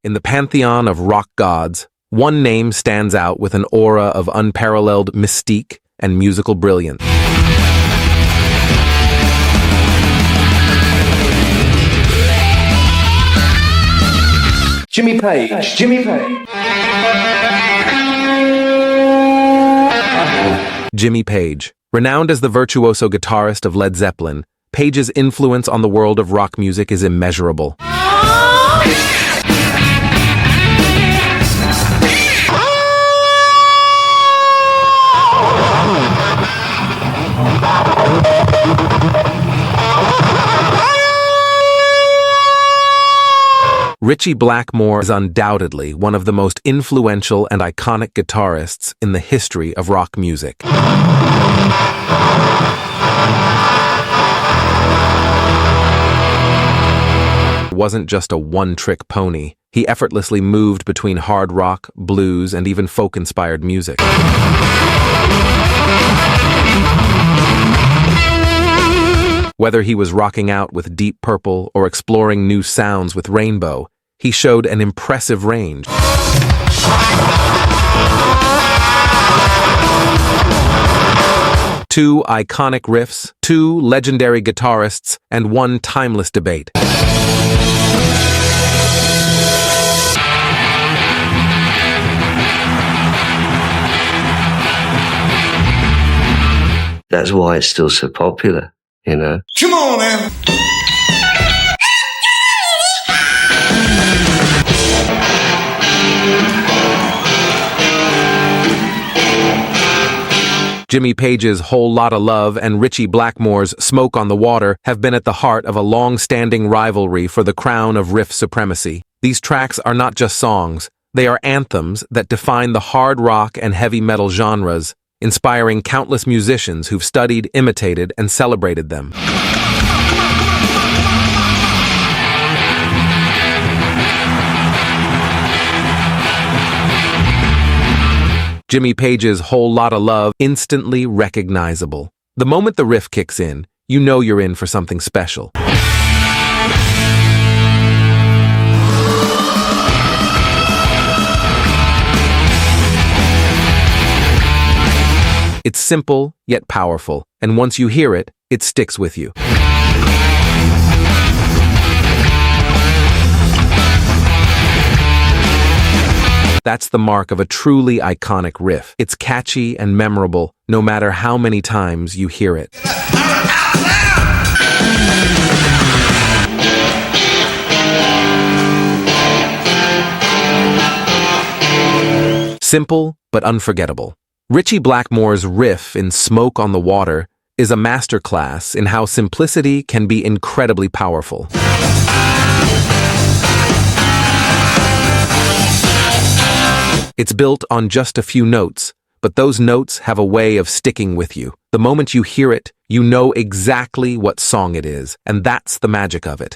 In the pantheon of rock gods, one name stands out with an aura of unparalleled mystique and musical brilliance. Jimmy Page. Jimmy Page. Renowned as the virtuoso guitarist of Led Zeppelin, Page's influence on the world of rock music is immeasurable. Ritchie Blackmore is undoubtedly one of the most influential and iconic guitarists in the history of rock music. He wasn't just a one-trick pony. He effortlessly moved between hard rock, blues, and even folk-inspired music. Whether he was rocking out with Deep Purple or exploring new sounds with Rainbow, he showed an impressive range. Two iconic riffs, two legendary guitarists, and one timeless debate. That's why it's still so popular, you know? Come on, man. Jimmy Page's Whole Lotta Love and Ritchie Blackmore's Smoke on the Water have been at the heart of a long-standing rivalry for the crown of riff supremacy. These tracks are not just songs, they are anthems that define the hard rock and heavy metal genres, inspiring countless musicians who've studied, imitated, and celebrated them. Jimmy Page's Whole Lotta Love, instantly recognizable. The moment the riff kicks in, you know you're in for something special. It's simple, yet powerful, and once you hear it, it sticks with you. That's the mark of a truly iconic riff. It's catchy and memorable, no matter how many times you hear it. Simple, but unforgettable. Ritchie Blackmore's riff in Smoke on the Water is a masterclass in how simplicity can be incredibly powerful. It's built on just a few notes, but those notes have a way of sticking with you. The moment you hear it, you know exactly what song it is, and that's the magic of it.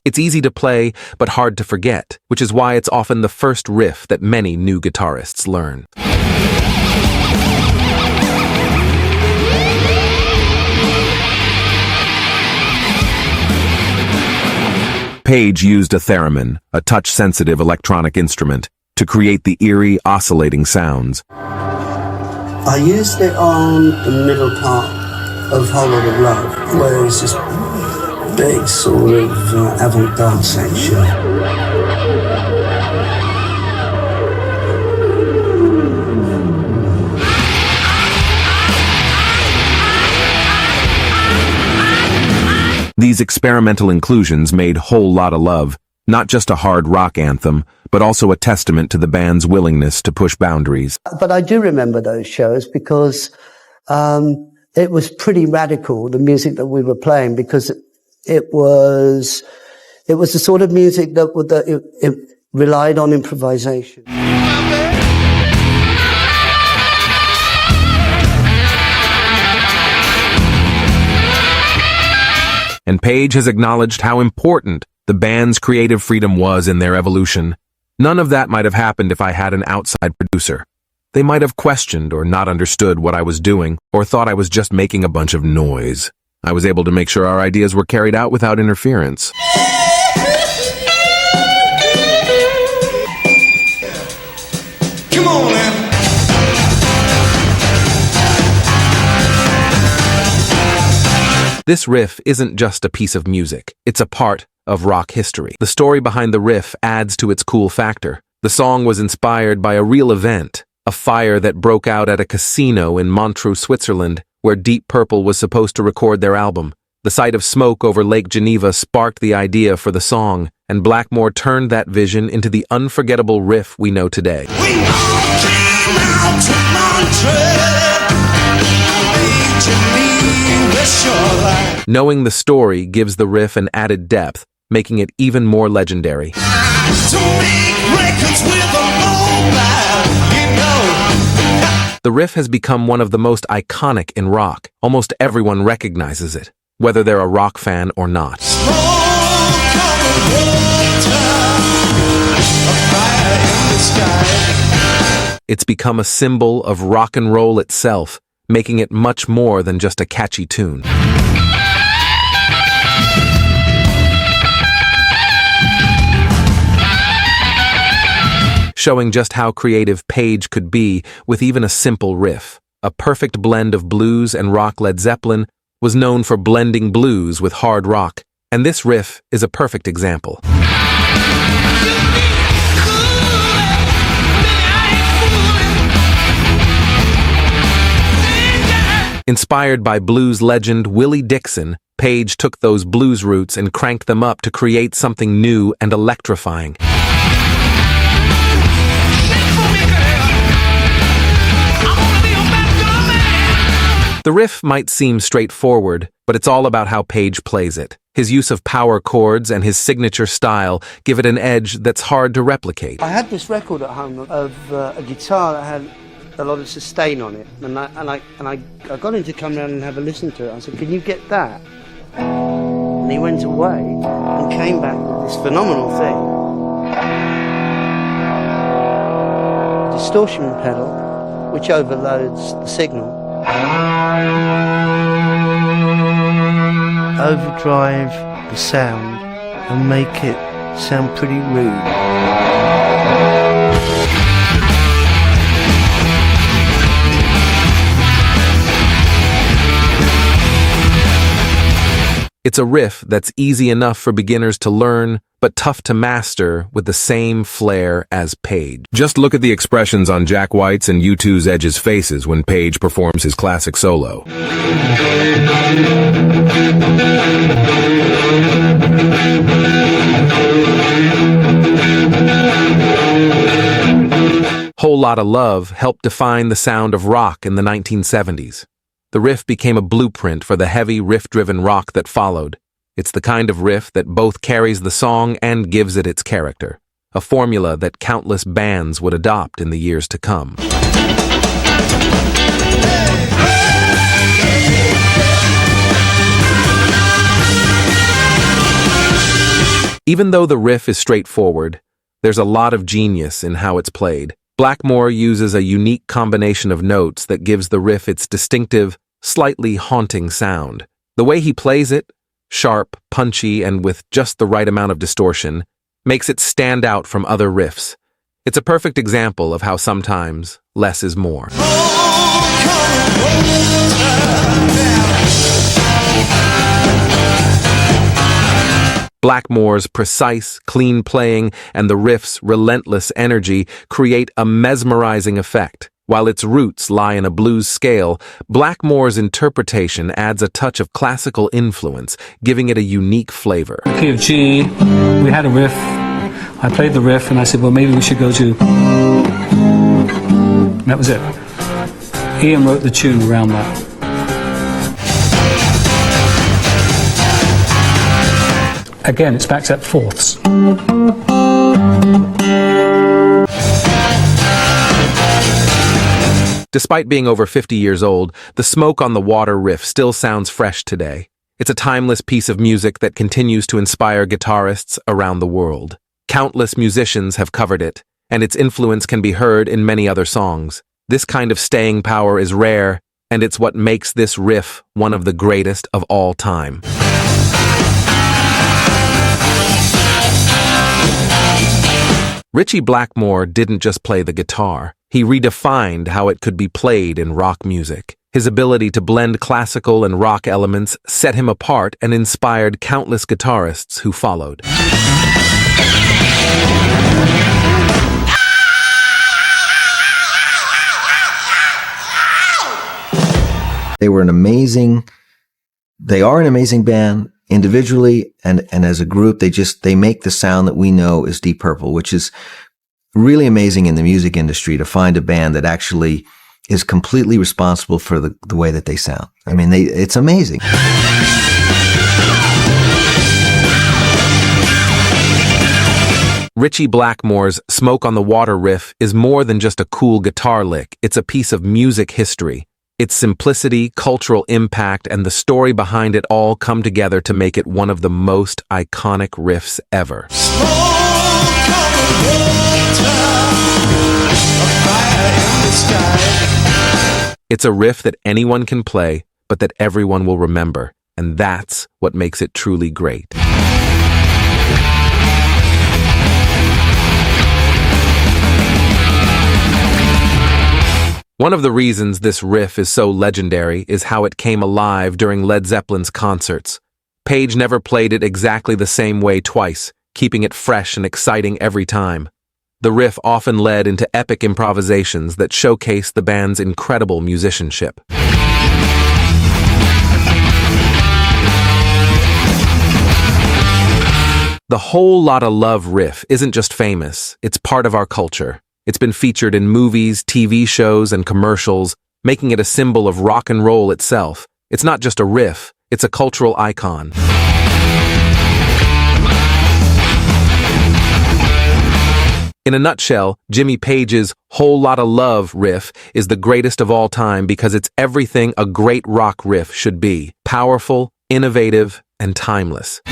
It's easy to play, but hard to forget, which is why it's often the first riff that many new guitarists learn. Page used a theremin, a touch-sensitive electronic instrument, to create the eerie, oscillating sounds. I used it on the middle part of Whole Lotta Love, where it's this big sort of avant-garde section. These experimental inclusions made Whole Lotta Love not just a hard rock anthem, but also a testament to the band's willingness to push boundaries. But I do remember those shows because it was pretty radical, the music that we were playing, because it was the sort of music that it relied on improvisation. And Page has acknowledged how important the band's creative freedom was in their evolution. None of that might have happened if I had an outside producer. They might have questioned or not understood what I was doing, or thought I was just making a bunch of noise. I was able to make sure our ideas were carried out without interference. Come on now. This riff isn't just a piece of music, it's a part of rock history. The story behind the riff adds to its cool factor. The song was inspired by a real event, a fire that broke out at a casino in Montreux, Switzerland, where Deep Purple was supposed to record their album. The sight of smoke over Lake Geneva sparked the idea for the song, and Blackmore turned that vision into the unforgettable riff we know today. We all came out to Montreux, Geneva shoreline. Knowing the story gives the riff an added depth, making it even more legendary. To make records with a mobile, you know. The riff has become one of the most iconic in rock. Almost everyone recognizes it, whether they're a rock fan or not. Smoke on the water, a fire in the sky. It's become a symbol of rock and roll itself, making it much more than just a catchy tune. Showing just how creative Page could be with even a simple riff. A perfect blend of blues and rock. Led Zeppelin was known for blending blues with hard rock, and this riff is a perfect example. Inspired by blues legend Willie Dixon, Page took those blues roots and cranked them up to create something new and electrifying. The riff might seem straightforward, but it's all about how Page plays it. His use of power chords and his signature style give it an edge that's hard to replicate. I had this record at home of a guitar that had a lot of sustain on it, and I got him to come round and have a listen to it. I said, "Can you get that?" And he went away and came back with this phenomenal thing. A distortion pedal, which overloads the signal. Overdrive the sound and make it sound pretty rude. It's a riff that's easy enough for beginners to learn, but tough to master with the same flair as Page. Just look at the expressions on Jack White's and U2's Edge's faces when Page performs his classic solo. Whole Lotta Love helped define the sound of rock in the 1970s. The riff became a blueprint for the heavy, riff-driven rock that followed. It's the kind of riff that both carries the song and gives it its character, a formula that countless bands would adopt in the years to come. Even though the riff is straightforward, there's a lot of genius in how it's played. Blackmore uses a unique combination of notes that gives the riff its distinctive, slightly haunting sound. The way he plays it, sharp, punchy, and with just the right amount of distortion, makes it stand out from other riffs. It's a perfect example of how sometimes less is more. Blackmore's precise, clean playing and the riff's relentless energy create a mesmerizing effect. While its roots lie in a blues scale, Blackmore's interpretation adds a touch of classical influence, giving it a unique flavor. The key of G, we had a riff. I played the riff and I said, well, maybe we should go to... And that was it. Ian wrote the tune around that. Again, it's back to fourths. Despite being over 50 years old, the Smoke on the Water riff still sounds fresh today. It's a timeless piece of music that continues to inspire guitarists around the world. Countless musicians have covered it, and its influence can be heard in many other songs. This kind of staying power is rare, and it's what makes this riff one of the greatest of all time. Ritchie Blackmore didn't just play the guitar. He redefined how it could be played in rock music. His ability to blend classical and rock elements set him apart and inspired countless guitarists who followed. They are an amazing band individually and as a group. They make the sound that we know as Deep Purple, which is really amazing in the music industry to find a band that actually is completely responsible for the way that they sound. I mean, it's amazing. Ritchie Blackmore's Smoke on the Water riff is more than just a cool guitar lick. It's a piece of music history. Its simplicity, cultural impact, and the story behind it all come together to make it one of the most iconic riffs ever. It's a riff that anyone can play, but that everyone will remember, and that's what makes it truly great. One of the reasons this riff is so legendary is how it came alive during Led Zeppelin's concerts. Page never played it exactly the same way twice, keeping it fresh and exciting every time. The riff often led into epic improvisations that showcased the band's incredible musicianship. The whole Lotta Love riff isn't just famous, it's part of our culture. It's been featured in movies, TV shows, and commercials, making it a symbol of rock and roll itself. It's not just a riff, it's a cultural icon. In a nutshell, Jimmy Page's Whole Lotta Love riff is the greatest of all time because it's everything a great rock riff should be: powerful, innovative, and timeless.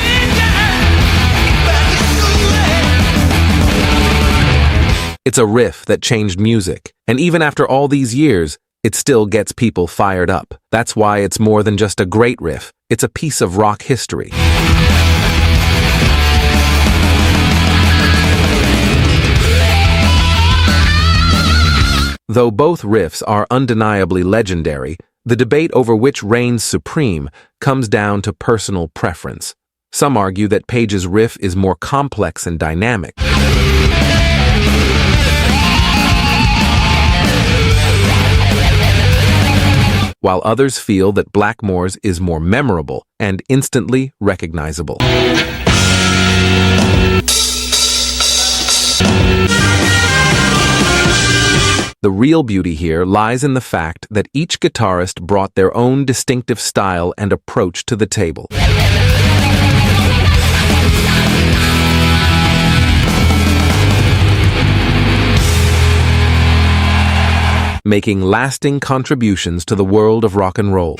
It's a riff that changed music, and even after all these years, it still gets people fired up. That's why it's more than just a great riff, it's a piece of rock history. Though both riffs are undeniably legendary, the debate over which reigns supreme comes down to personal preference. Some argue that Page's riff is more complex and dynamic, while others feel that Blackmore's is more memorable and instantly recognizable. The real beauty here lies in the fact that each guitarist brought their own distinctive style and approach to the table. Making lasting contributions to the world of rock and roll.